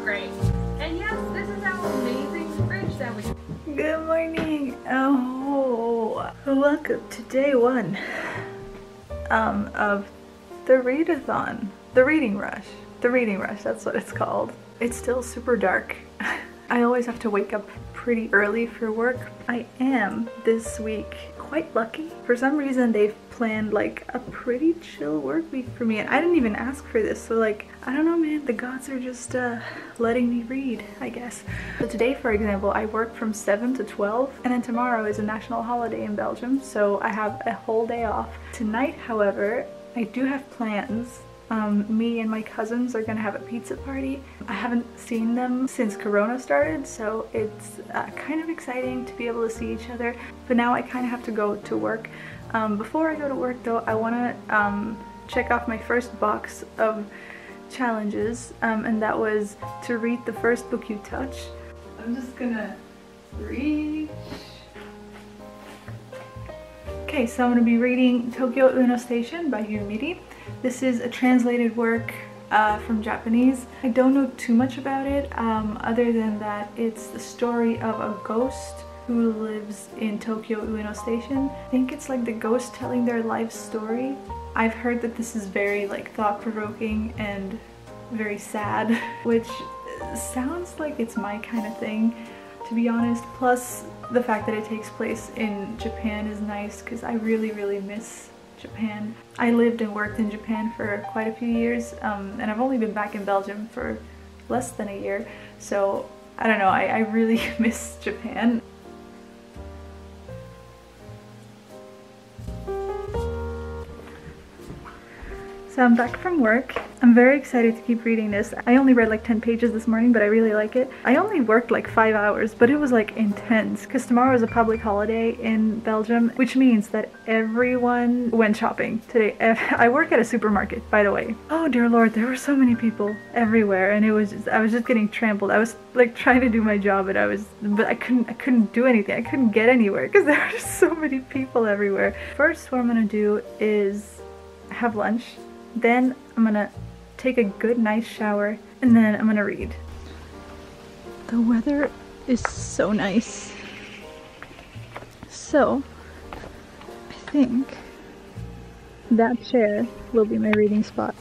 great. And yes, this is our amazing fridge that we... Good morning. Oh, welcome to day one of the readathon. The reading rush. The reading rush, that's what it's called. It's still super dark. I always have to wake up pretty early for work. I am this week quite lucky. For some reason they've planned like a pretty chill work week for me, and I didn't even ask for this, so like, I don't know man, the gods are just letting me read, I guess. So today, for example, I work from 7 to 12, and then tomorrow is a national holiday in Belgium, so I have a whole day off. Tonight, however, I do have plans. Me and my cousins are gonna have a pizza party. I haven't seen them since Corona started, so it's kind of exciting to be able to see each other. But now I kind of have to go to work. Before I go to work though, I want to check off my first box of challenges, and that was to read the first book you touch. I'm just gonna read. Okay, so I'm gonna be reading Tokyo Uno Station by Yumiri. This is a translated work from Japanese. I don't know too much about it, other than that it's the story of a ghost who lives in Tokyo Ueno Station. I think it's like the ghost telling their life story. I've heard that this is very like thought-provoking and very sad, which sounds like it's my kind of thing, to be honest. Plus the fact that it takes place in Japan is nice because I really miss Japan. I lived and worked in Japan for quite a few years, and I've only been back in Belgium for less than a year, so I don't know, I really miss Japan. So I'm back from work. I'm very excited to keep reading this. I only read like 10 pages this morning, but I really like it. I only worked like 5 hours, but it was like intense because tomorrow is a public holiday in Belgium, which means that everyone went shopping today. I work at a supermarket, by the way. Oh dear Lord, there were so many people everywhere, and it was just, I was just getting trampled. I was like trying to do my job, and I couldn't do anything. I couldn't get anywhere because there were just so many people everywhere. First, what I'm gonna do is have lunch. Then I'm gonna take a good nice shower, and then I'm gonna read. The weather is so nice. So I think that chair will be my reading spot.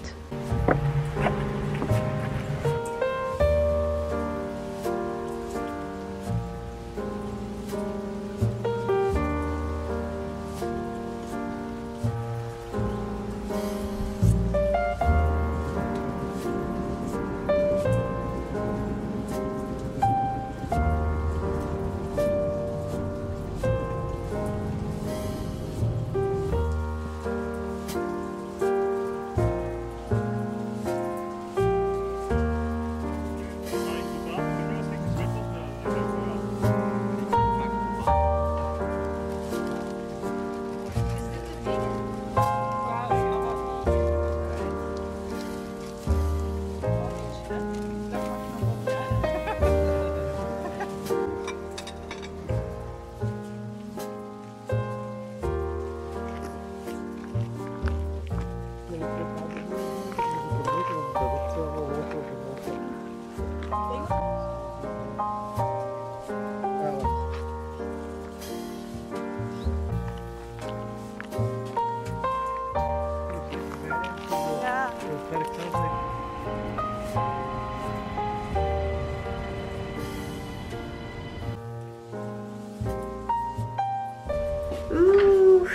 Ooh,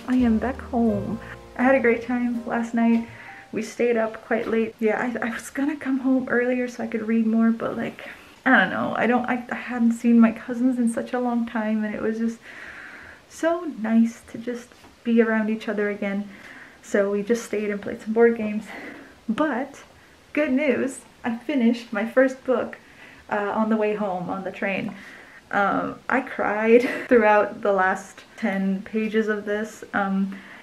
I am back home. I had a great time last night. We stayed up quite late. Yeah, I was gonna come home earlier so I could read more, but like, I don't know. I hadn't seen my cousins in such a long time, and it was just so nice to just be around each other again. So we just stayed and played some board games. But good news, I finished my first book on the way home on the train. I cried throughout the last 10 pages of this.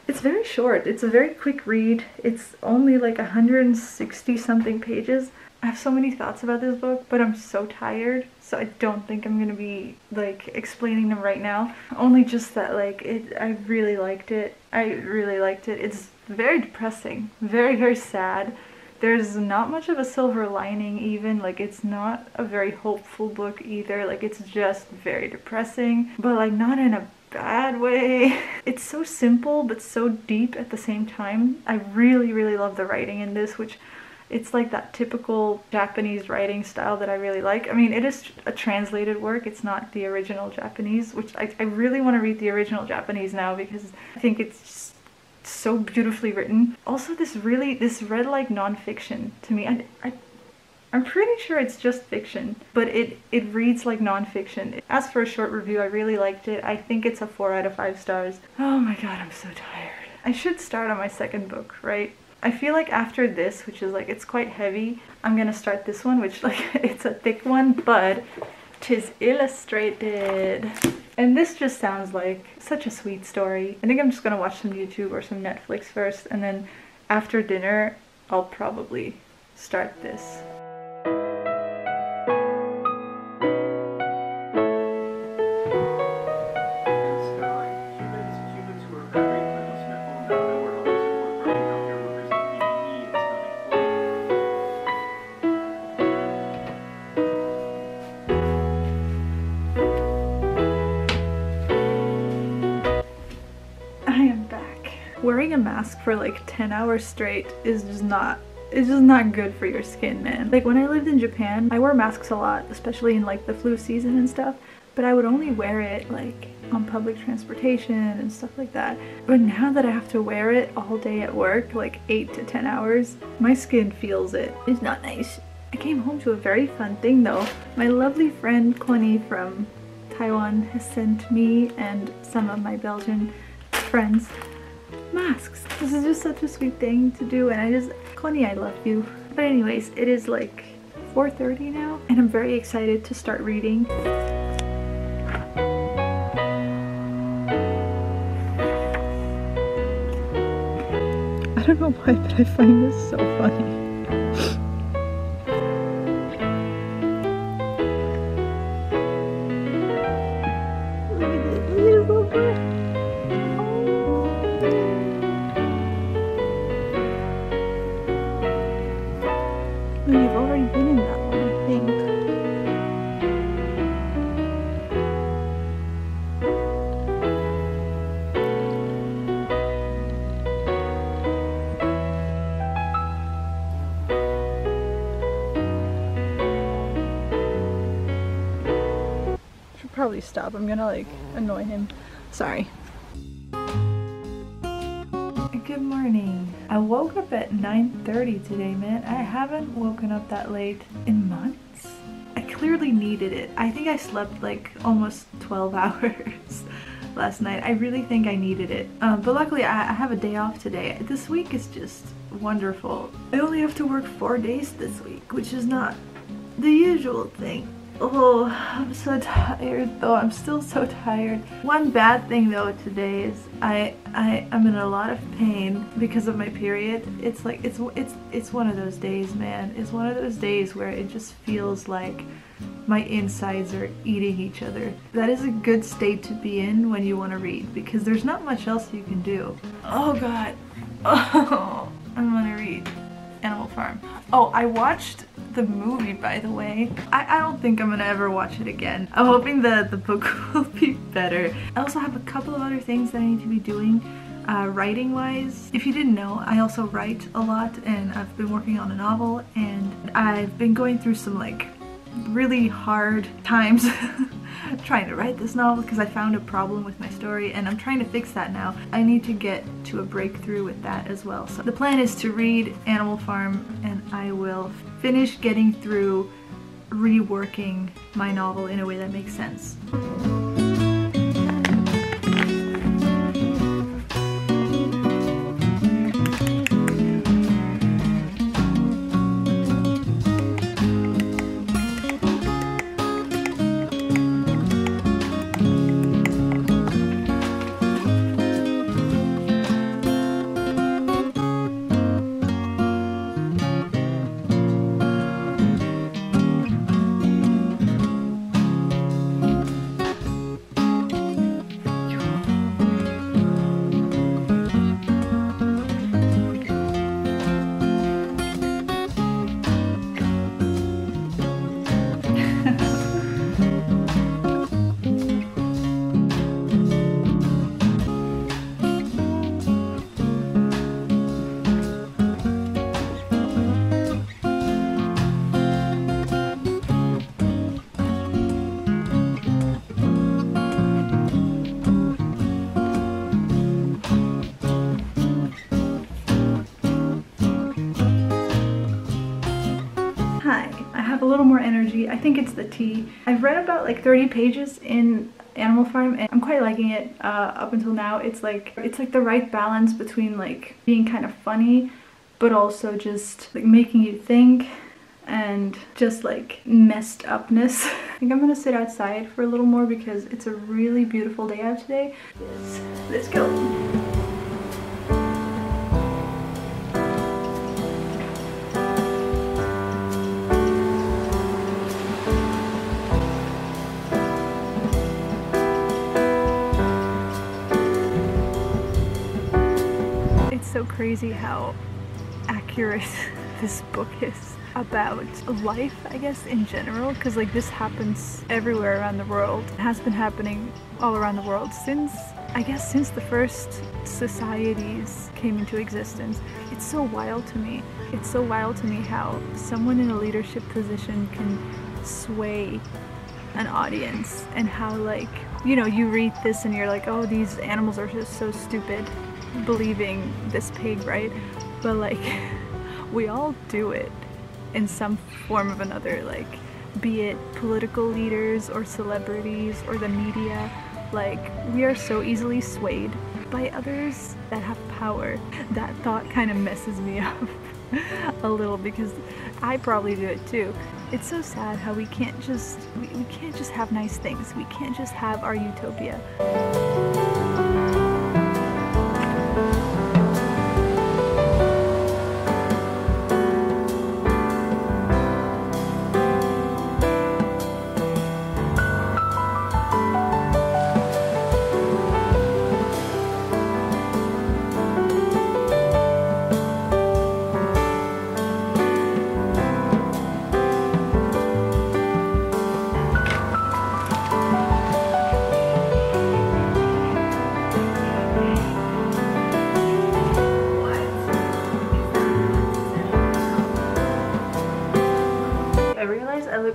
It's very short. It's a very quick read. It's only like 160 something pages. I have so many thoughts about this book, but I'm so tired, so I don't think I'm gonna be like explaining them right now. Only just that like I really liked it. I really liked it. It's very depressing, very sad. there's not much of a silver lining even. Like, it's not a very hopeful book either. Like, it's just very depressing, but like not in a bad way. It's so simple but so deep at the same time. I really, really love the writing in this, which it's like that typical Japanese writing style that I really like. I mean, it is a translated work. It's not the original Japanese, which I really want to read the original Japanese now because I think it's just so beautifully written. Also, this read like nonfiction to me. I'm pretty sure it's just fiction, but it reads like nonfiction. As for a short review, I really liked it. I think it's a 4 out of 5 stars. Oh my god, I'm so tired. I should start on my second book, right? I feel like after this, which is like, it's quite heavy, I'm gonna start this one, which like, it's a thick one, but 'tis illustrated. And this just sounds like such a sweet story. I think I'm just gonna watch some YouTube or some Netflix first, and then after dinner, I'll probably start this. Wearing a mask for like 10 hours straight is just not good for your skin, man. Like, when I lived in Japan, I wore masks a lot, especially in like the flu season and stuff, but I would only wear it like on public transportation and stuff like that. But now that I have to wear it all day at work, like 8 to 10 hours, my skin feels it. It's not nice. I came home to a very fun thing though. My lovely friend Connie from Taiwan has sent me and some of my Belgian friends masks. This is just such a sweet thing to do, and Connie, I love you. But anyways, it is like 4:30 now, and I'm very excited to start reading. I don't know why, but I find this so funny. You've already been in that one, I think. Should probably stop. I'm gonna like annoy him. Sorry. Good morning. I woke up at 9:30 today, man. I haven't woken up that late in months. I clearly needed it. I think I slept like almost 12 hours last night. I really think I needed it. But luckily I have a day off today. This week is just wonderful. I only have to work 4 days this week, which is not the usual thing. Oh, I'm so tired though. I'm still so tired. One bad thing though today is I'm in a lot of pain because of my period. It's like it's one of those days, man. It's one of those days where it just feels like my insides are eating each other. That is a good state to be in when you want to read, because there's not much else you can do. Oh god. Oh, I'm gonna read Animal Farm. Oh, I watched the movie, by the way. I don't think I'm gonna ever watch it again. I'm hoping that the book will be better. I also have a couple of other things that I need to be doing writing wise. If you didn't know, I also write a lot, and I've been working on a novel, and I've been going through some like really hard times trying to write this novel because I found a problem with my story, and I'm trying to fix that now. I need to get to a breakthrough with that as well. So the plan is to read Animal Farm, and I will finish getting through reworking my novel in a way that makes sense. energy. I think it's the tea. I've read about like 30 pages in Animal Farm and I'm quite liking it up until now. It's like the right balance between like being kind of funny but also just like making you think and just like messed upness. I think I'm gonna sit outside for a little more because it's a really beautiful day out today. Yes, let's go. It's so crazy how accurate this book is about life, I guess, in general, because like this happens everywhere around the world. It has been happening all around the world since, I guess, since the first societies came into existence. It's so wild to me. It's so wild to me how someone in a leadership position can sway an audience, and how, like, you know, you read this and you're like, oh, these animals are just so stupid believing this pig, right? But like we all do it in some form of another, like be it political leaders or celebrities or the media. Like we are so easily swayed by others that have power. That thought kind of messes me up a little because I probably do it too. It's so sad how we can't just have nice things. We can't just have our utopia.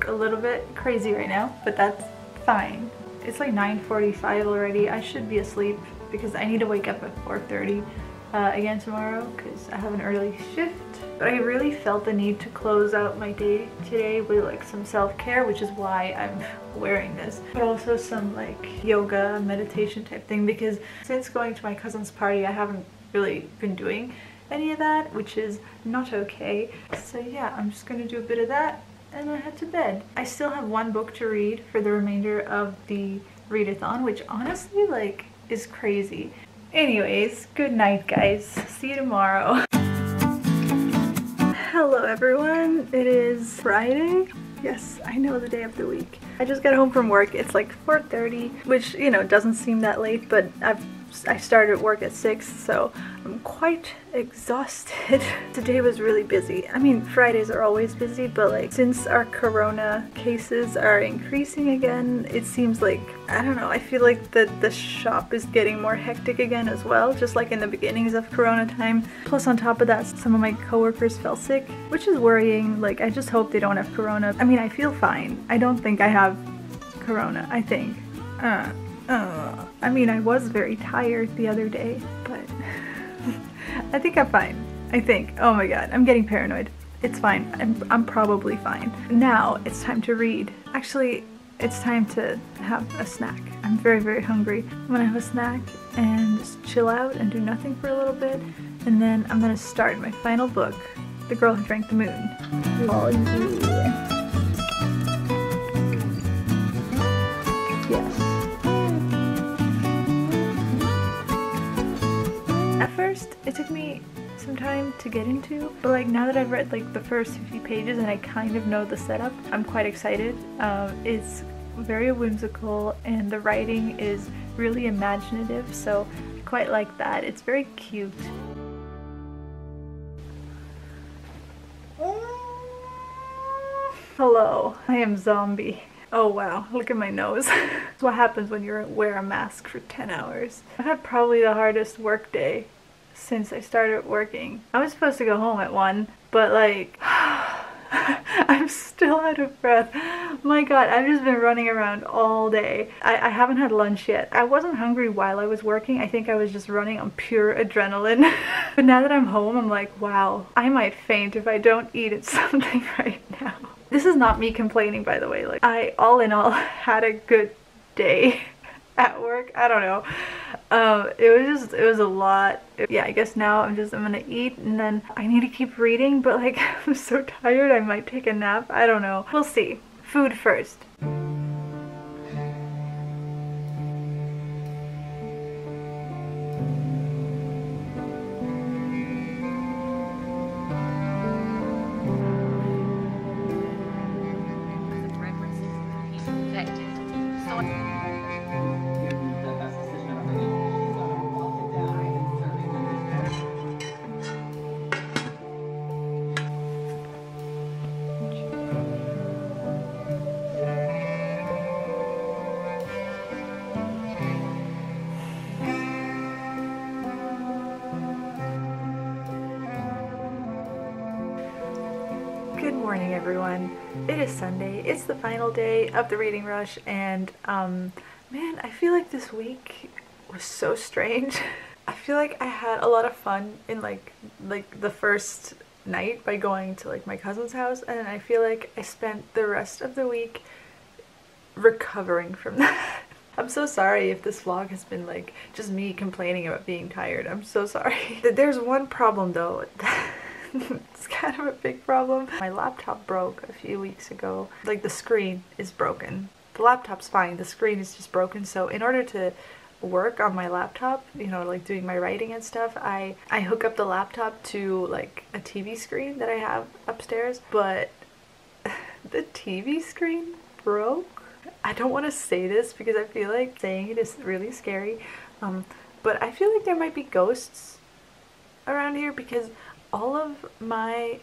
A little bit crazy right now, but that's fine. It's like 9:45 already. I should be asleep because I need to wake up at 4:30 again tomorrow because I have an early shift. But I really felt the need to close out my day today with like some self-care, which is why I'm wearing this, but also some like yoga meditation type thing, because since going to my cousin's party I haven't really been doing any of that, which is not okay. So yeah, I'm just gonna do a bit of that and I head to bed. I still have one book to read for the remainder of the readathon, which honestly like is crazy. Anyways, good night guys. See you tomorrow. Hello everyone. It is Friday. Yes, I know, the day of the week. I just got home from work. It's like 4:30, which, you know, doesn't seem that late, but I started work at 6, so I'm quite exhausted. Today was really busy. I mean, Fridays are always busy, but like since our corona cases are increasing again, it seems like, I don't know, I feel like the shop is getting more hectic again as well, just like in the beginnings of corona time. Plus on top of that, some of my coworkers fell sick, which is worrying. Like, I just hope they don't have corona. I mean, I feel fine. I don't think I have corona, I think. I mean, I was very tired the other day, but I think I'm fine. I think. Oh my god, I'm getting paranoid. It's fine. I'm probably fine. Now it's time to read. Actually, it's time to have a snack. I'm very, very hungry. I'm gonna have a snack and just chill out and do nothing for a little bit, and then I'm gonna start my final book, The Girl Who Drank the Moon. Oh yeah. Yes. At first, it took me some time to get into, but like now that I've read like the first 50 pages and I kind of know the setup, I'm quite excited. It's very whimsical and the writing is really imaginative, so I quite like that. It's very cute. Hello, I am zombie. Oh wow, look at my nose. That's what happens when you wear a mask for 10 hours. I've had probably the hardest work day since I started working. I was supposed to go home at 1, but like, I'm still out of breath. My god, I've just been running around all day. I haven't had lunch yet. I wasn't hungry while I was working. I think I was just running on pure adrenaline. But now that I'm home, I'm like, wow, I might faint if I don't eat something right now. This is not me complaining, by the way. Like, I, all in all, had a good day at work. I don't know. It was a lot. Yeah, I guess now I'm gonna eat and then I need to keep reading, but like I'm so tired I might take a nap. I don't know. We'll see. Food first. Good morning, everyone. It is Sunday. It's the final day of the reading rush, and man, I feel like this week was so strange. I feel like I had a lot of fun in like the first night by going to like my cousin's house, and I feel like I spent the rest of the week recovering from that. I'm so sorry if this vlog has been like just me complaining about being tired. I'm so sorry. There's one problem though. It's kind of a big problem. My laptop broke a few weeks ago. Like, the screen is broken. The laptop's fine, the screen is just broken. So in order to work on my laptop, you know, like doing my writing and stuff, I hook up the laptop to like a TV screen that I have upstairs, but the TV screen broke. I don't want to say this because I feel like saying it is really scary, but I feel like there might be ghosts around here because all of my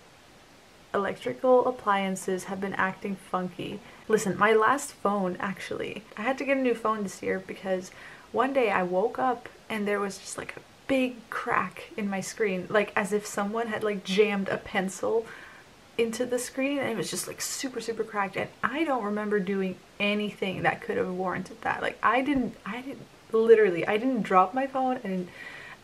electrical appliances have been acting funky. Listen, my last phone, actually, I had to get a new phone this year because one day I woke up and there was just like a big crack in my screen, like as if someone had like jammed a pencil into the screen, and it was just like super cracked, and I don't remember doing anything that could have warranted that. Like I didn't drop my phone, and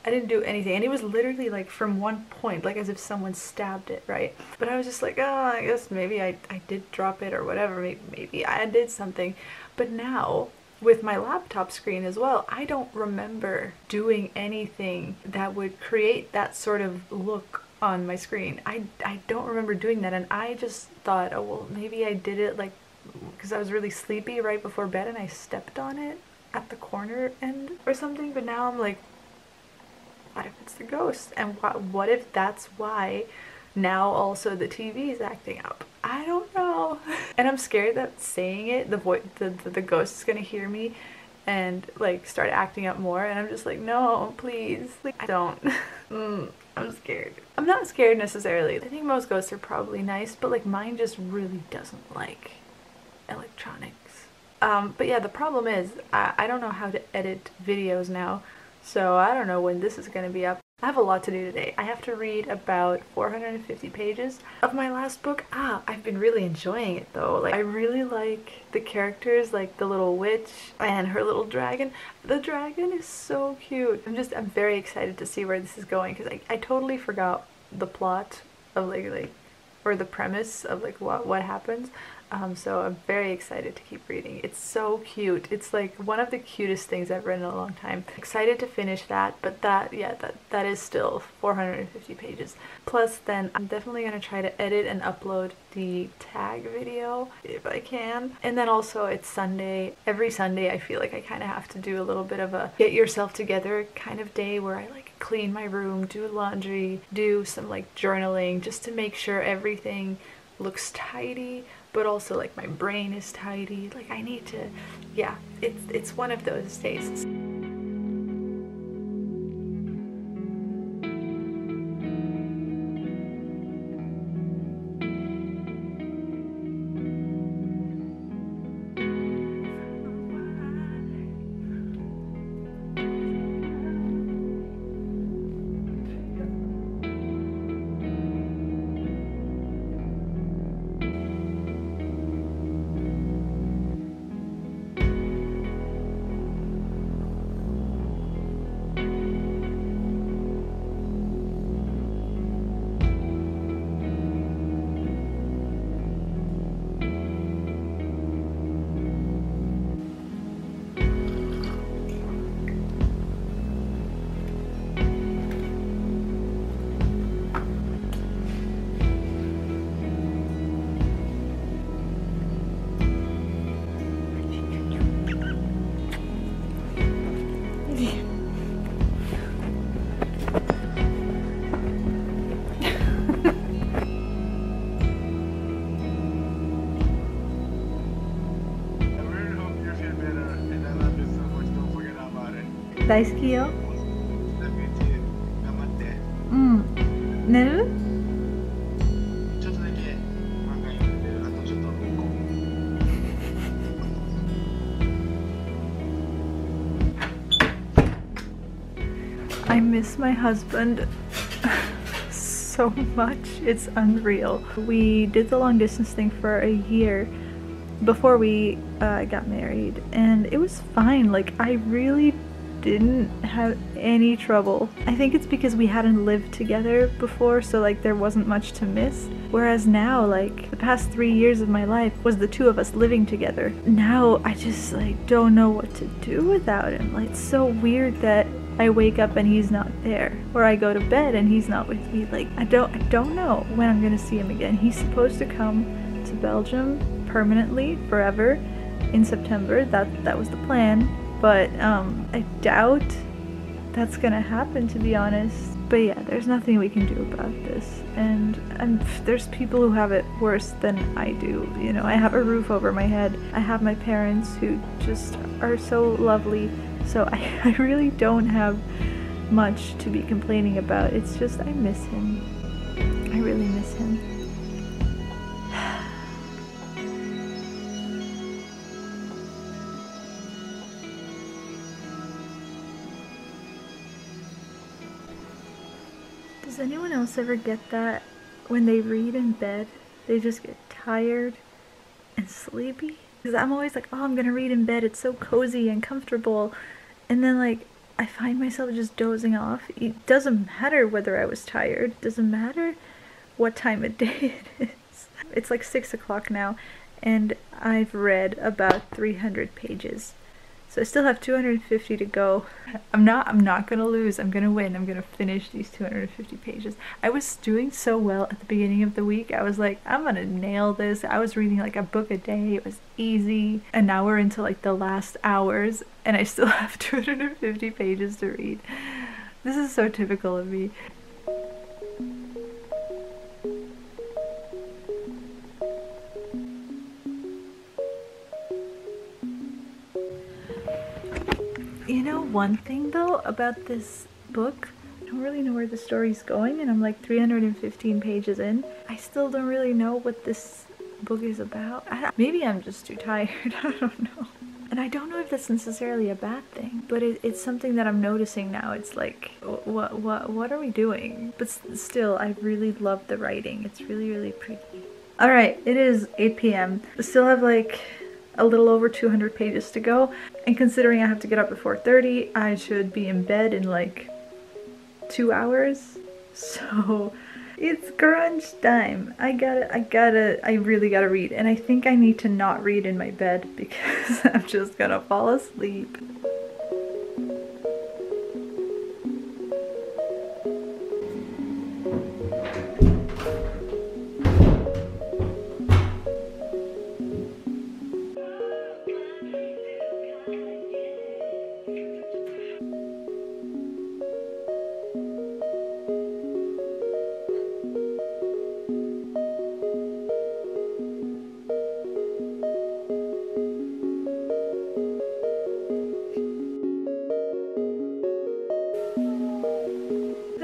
I didn't do anything, and it was literally like from one point, like as if someone stabbed it, right? But I was just like, oh, I guess maybe I did drop it or whatever, maybe I did something. But now, with my laptop screen as well, I don't remember doing anything that would create that sort of look on my screen. I don't remember doing that, and I just thought, oh well, maybe I did it like because I was really sleepy right before bed and I stepped on it at the corner end or something. But now I'm like, what if it's the ghost? And what if that's why now also the TV is acting up? I don't know. And I'm scared that saying it, the ghost is gonna hear me and like start acting up more, and I'm just like, no, please, like, I don't. I'm scared. I'm not scared necessarily. I think most ghosts are probably nice, but like mine just really doesn't like electronics. But yeah, the problem is I don't know how to edit videos now. So I don't know when this is going to be up. I have a lot to do today. I have to read about 450 pages of my last book. I've been really enjoying it though. Like, I really like the characters, like the little witch and her little dragon. The dragon is so cute. I'm very excited to see where this is going, because I totally forgot the plot of like or the premise of like what happens. So I'm very excited to keep reading. It's so cute. It's like one of the cutest things I've read in a long time. Excited to finish that, but that is still 450 pages. Plus then I'm definitely gonna try to edit and upload the tag video if I can. And then also it's Sunday. Every Sunday I feel like I kind of have to do a little bit of a get yourself together kind of day where I like clean my room, do laundry, do some like journaling, just to make sure everything looks tidy, but also like my brain is tidy. Like I need to, yeah, it's one of those days. 大好きよ。Love you too. 頑張って。うん。寝る？ちょっとだけ漫画読んでる。あとちょっと行こう。I miss my husband so much. It's unreal. We did the long distance thing for a year before we got married, and it was fine. Like, I really didn't have any trouble. I think it's because we hadn't lived together before, so like there wasn't much to miss. Whereas now, like, the past 3 years of my life was the two of us living together. Now I just like don't know what to do without him. Like, it's so weird that I wake up and he's not there, or I go to bed and he's not with me. Like, I don't know when I'm gonna see him again. He's supposed to come to Belgium permanently, forever, in September. That was the plan, but I doubt that's gonna happen, to be honest. But yeah, there's nothing we can do about this, and there's people who have it worse than I do. You know, I have a roof over my head. I have my parents who just are so lovely. So I really don't have much to be complaining about. It's just I miss him. I really miss him. Does anyone else ever get that when they read in bed, they just get tired and sleepy? Because I'm always like, oh, I'm gonna read in bed, it's so cozy and comfortable. And then like, I find myself just dozing off. It doesn't matter whether I was tired. It doesn't matter what time of day it is. It's like 6 o'clock now, and I've read about 300 pages. So I still have 250 to go. I'm not gonna lose. I'm gonna win. I'm gonna finish these 250 pages. I was doing so well at the beginning of the week. I was like, I'm gonna nail this. I was reading like a book a day. It was easy. And now we're into like the last hours, and I still have 250 pages to read. This is so typical of me. You know, one thing though about this book, I don't really know where the story's going, and I'm like 315 pages in. I still don't really know what this book is about. Maybe I'm just too tired. I don't know. And I don't know if that's necessarily a bad thing, but it's something that I'm noticing now. It's like, what are we doing? But still, I really love the writing. It's really, really pretty. Alright, it is 8 p.m. I still have like a little over 200 pages to go, and considering I have to get up at 4:30, I should be in bed in like 2 hours. So it's crunch time. I really gotta read, and I think I need to not read in my bed because I'm just gonna fall asleep.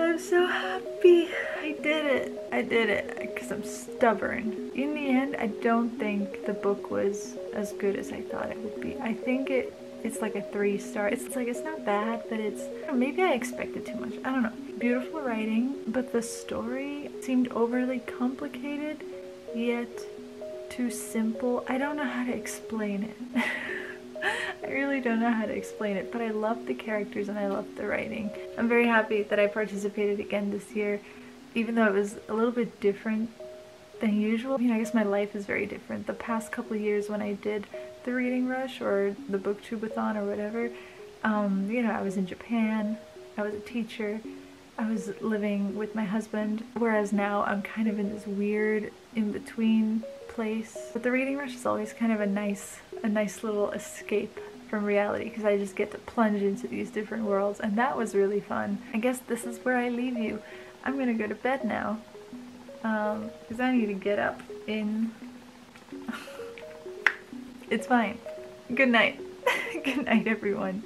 I'm so happy. I did it because I'm stubborn. In the end, I don't think the book was as good as I thought it would be. I think it's like a 3-star. It's like, it's not bad, but it's, maybe I expected too much. I don't know. Beautiful writing, but the story seemed overly complicated, yet too simple. I don't know how to explain it. I really don't know how to explain it, but I love the characters and I love the writing. I'm very happy that I participated again this year, even though it was a little bit different than usual. I mean, I guess my life is very different. The past couple of years when I did the reading rush or the booktubeathon or whatever, you know, I was in Japan, I was a teacher, I was living with my husband, whereas now I'm kind of in this weird in-between place. But the reading rush is always kind of a nice little escape from reality, because I just get to plunge into these different worlds, and that was really fun. I guess this is where I leave you. I'm gonna go to bed now, because I need to get up in... It's fine. Good night. Good night, everyone.